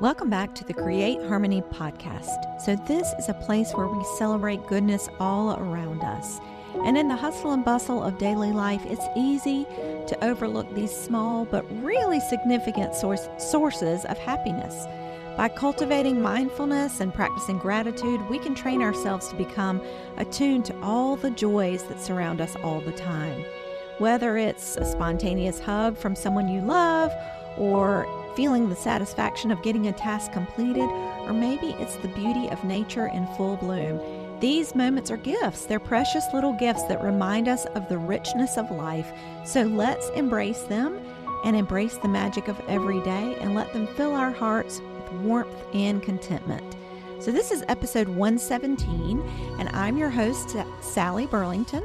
Welcome back to the Create Harmony podcast. So this is a place where we celebrate goodness all around us. And in the hustle and bustle of daily life, it's easy to overlook these small but really significant sources of happiness. By cultivating mindfulness and practicing gratitude, we can train ourselves to become attuned to all the joys that surround us all the time. Whether it's a spontaneous hug from someone you love, or feeling the satisfaction of getting a task completed, or maybe it's the beauty of nature in full bloom. These moments are gifts. They're precious little gifts that remind us of the richness of life. So let's embrace them and embrace the magic of every day and let them fill our hearts with warmth and contentment. So this is episode 117, and I'm your host, Sally Burlington.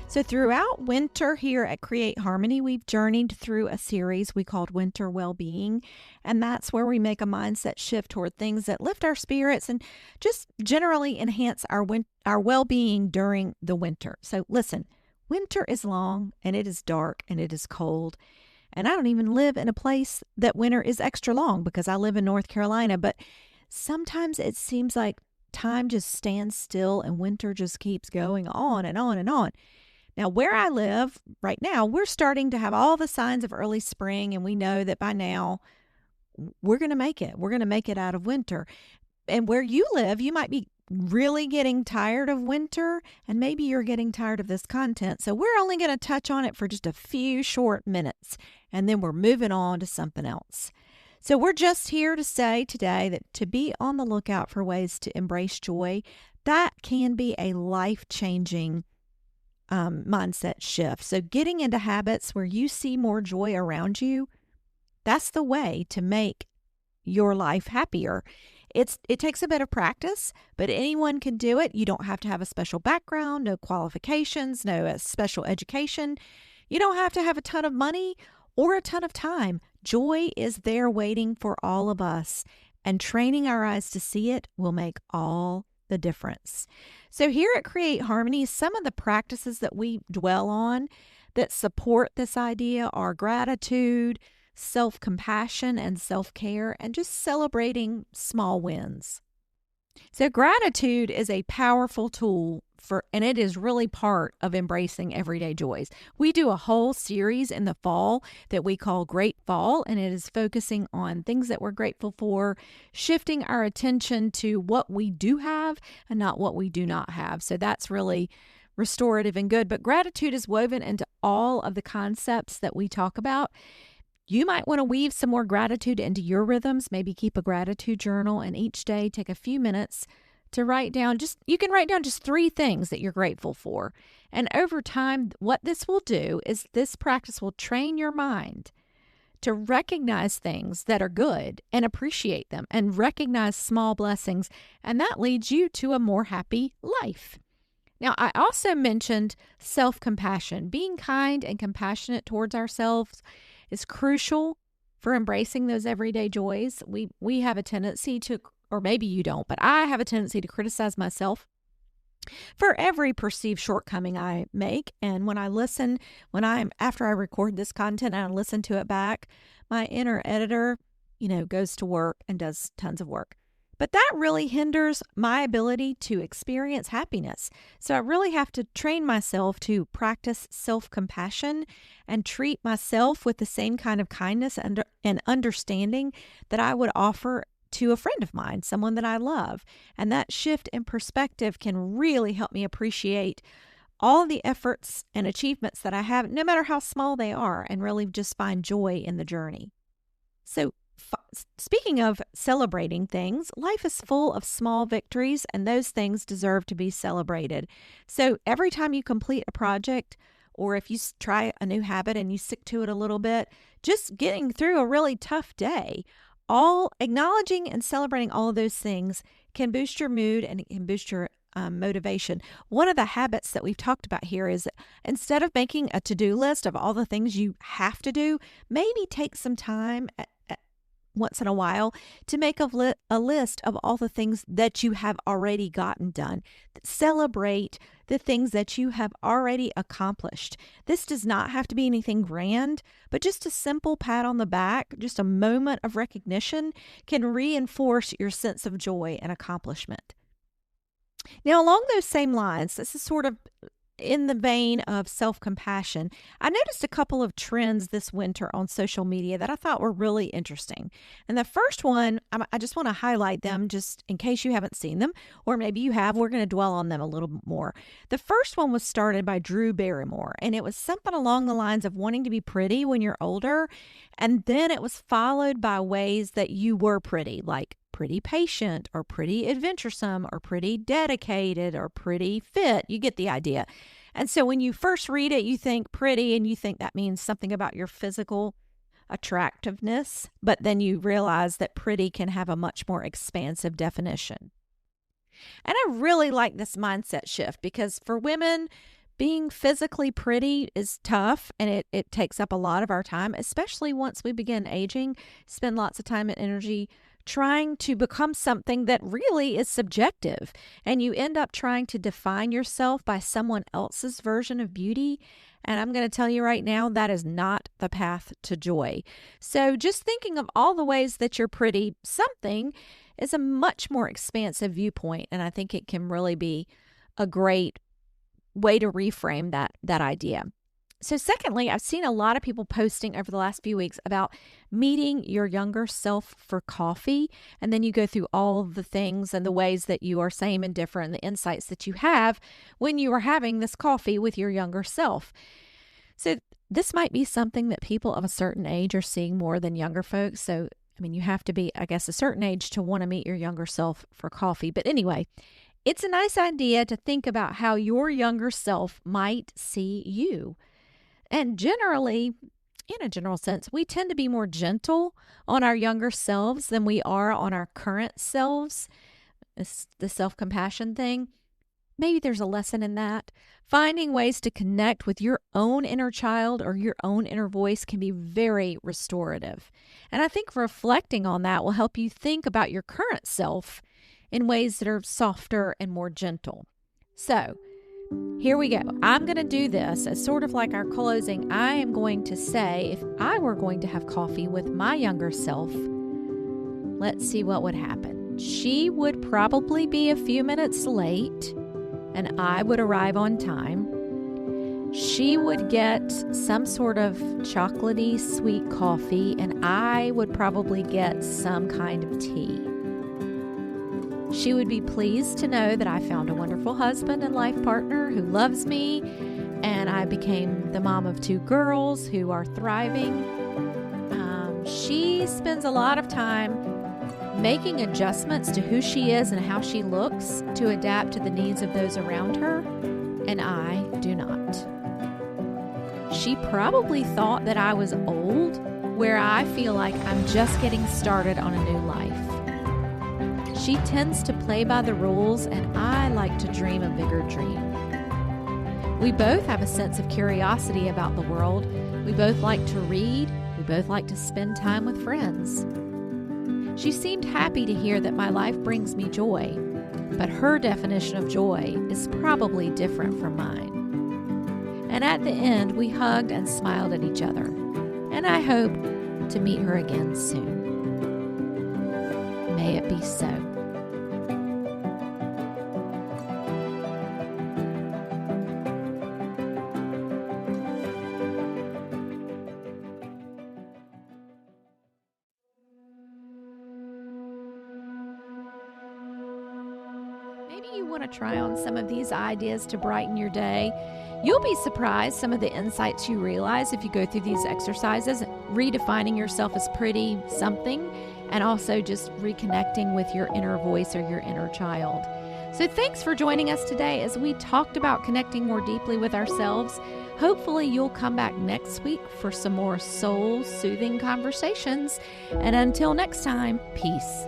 So throughout winter here at Create Harmony, we've journeyed through a series we called Winter Well-Being, and that's where we make a mindset shift toward things that lift our spirits and just generally enhance our well-being during the winter. So listen, winter is long, and it is dark, and it is cold, and I don't even live in a place that winter is extra long because I live in North Carolina, but sometimes it seems like time just stands still and winter just keeps going on and on and on. Now, where I live right now, we're starting to have all the signs of early spring, and we know that by now we're going to make it. We're going to make it out of winter. And where you live, you might be really getting tired of winter, and maybe you're getting tired of this content. So we're only going to touch on it for just a few short minutes, and then we're moving on to something else. So we're just here to say today that to be on the lookout for ways to embrace joy, that can be a life-changing mindset shift. So getting into habits where you see more joy around you, that's the way to make your life happier. It takes a bit of practice, but anyone can do it. You don't have to have a special background, no qualifications, no special education. You don't have to have a ton of money or a ton of time. Joy is there waiting for all of us, and training our eyes to see it will make all the difference. So here at Create Harmony, some of the practices that we dwell on that support this idea are gratitude, self-compassion, and self-care, and just celebrating small wins. So gratitude is a powerful tool and it is really part of embracing everyday joys. We do a whole series in the fall that we call Great Fall, and it is focusing on things that we're grateful for, shifting our attention to what we do have and not what we do not have. So that's really restorative and good. But gratitude is woven into all of the concepts that we talk about. You might want to weave some more gratitude into your rhythms. Maybe keep a gratitude journal, and each day take a few minutes to write down you can write down just 3 things that you're grateful for. And over time, what this will do is this practice will train your mind to recognize things that are good and appreciate them and recognize small blessings. And that leads you to a more happy life. Now, I also mentioned self-compassion. Being kind and compassionate towards ourselves is crucial for embracing those everyday joys. We have a tendency to, or maybe you don't, but I have a tendency to criticize myself for every perceived shortcoming I make. And after I record this content and I listen to it back, my inner editor, goes to work and does tons of work. But that really hinders my ability to experience happiness. So I really have to train myself to practice self-compassion and treat myself with the same kind of kindness and understanding that I would offer to a friend of mine, someone that I love. And that shift in perspective can really help me appreciate all the efforts and achievements that I have, no matter how small they are, and really just find joy in the journey. So speaking of celebrating things, life is full of small victories, and those things deserve to be celebrated. So every time you complete a project, or if you try a new habit and you stick to it a little bit, just getting through a really tough day, all acknowledging and celebrating all of those things can boost your mood and it can boost your motivation. One of the habits that we've talked about here is instead of making a to-do list of all the things you have to do, maybe take some time once in a while to make a list of all the things that you have already gotten done. Celebrate the things that you have already accomplished. This does not have to be anything grand, but just a simple pat on the back, just a moment of recognition can reinforce your sense of joy and accomplishment. Now, along those same lines, this is sort of in the vein of self-compassion, I noticed a couple of trends this winter on social media that I thought were really interesting. And the first one, I just want to highlight them just in case you haven't seen them, or maybe you have. We're going to dwell on them a little bit more. The first one was started by Drew Barrymore, and it was something along the lines of wanting to be pretty when you're older. And then it was followed by ways that you were pretty, like pretty patient or pretty adventuresome or pretty dedicated or pretty fit. You get the idea. And so when you first read it, you think pretty and you think that means something about your physical attractiveness, but then you realize that pretty can have a much more expansive definition. And I really like this mindset shift because for women, being physically pretty is tough and it takes up a lot of our time, especially once we begin aging, spend lots of time and energy trying to become something that really is subjective. And you end up trying to define yourself by someone else's version of beauty. And I'm going to tell you right now, that is not the path to joy. So just thinking of all the ways that you're pretty something is a much more expansive viewpoint. And I think it can really be a great way to reframe that idea. So secondly, I've seen a lot of people posting over the last few weeks about meeting your younger self for coffee. And then you go through all of the things and the ways that you are same and different, and the insights that you have when you are having this coffee with your younger self. So this might be something that people of a certain age are seeing more than younger folks. So, you have to be, I guess, a certain age to want to meet your younger self for coffee. But anyway, it's a nice idea to think about how your younger self might see you. And generally, in a general sense, we tend to be more gentle on our younger selves than we are on our current selves. It's the self-compassion thing. Maybe there's a lesson in that. Finding ways to connect with your own inner child or your own inner voice can be very restorative. And I think reflecting on that will help you think about your current self in ways that are softer and more gentle. So, here we go. I'm going to do this as sort of like our closing. I am going to say, if I were going to have coffee with my younger self, let's see what would happen. She would probably be a few minutes late, and I would arrive on time. She would get some sort of chocolatey sweet coffee, and I would probably get some kind of tea. She would be pleased to know that I found a wonderful husband and life partner who loves me, and I became the mom of 2 girls who are thriving. She spends a lot of time making adjustments to who she is and how she looks to adapt to the needs of those around her, and I do not. She probably thought that I was old, where I feel like I'm just getting started on a new life. She tends to play by the rules, and I like to dream a bigger dream. We both have a sense of curiosity about the world. We both like to read. We both like to spend time with friends. She seemed happy to hear that my life brings me joy, but her definition of joy is probably different from mine. And at the end, we hugged and smiled at each other, and I hope to meet her again soon. May it be so. Maybe you want to try on some of these ideas to brighten your day. You'll be surprised some of the insights you realize if you go through these exercises, redefining yourself as pretty something, and also just reconnecting with your inner voice or your inner child. So thanks for joining us today as we talked about connecting more deeply with ourselves. Hopefully you'll come back next week for some more soul-soothing conversations. And until next time, peace.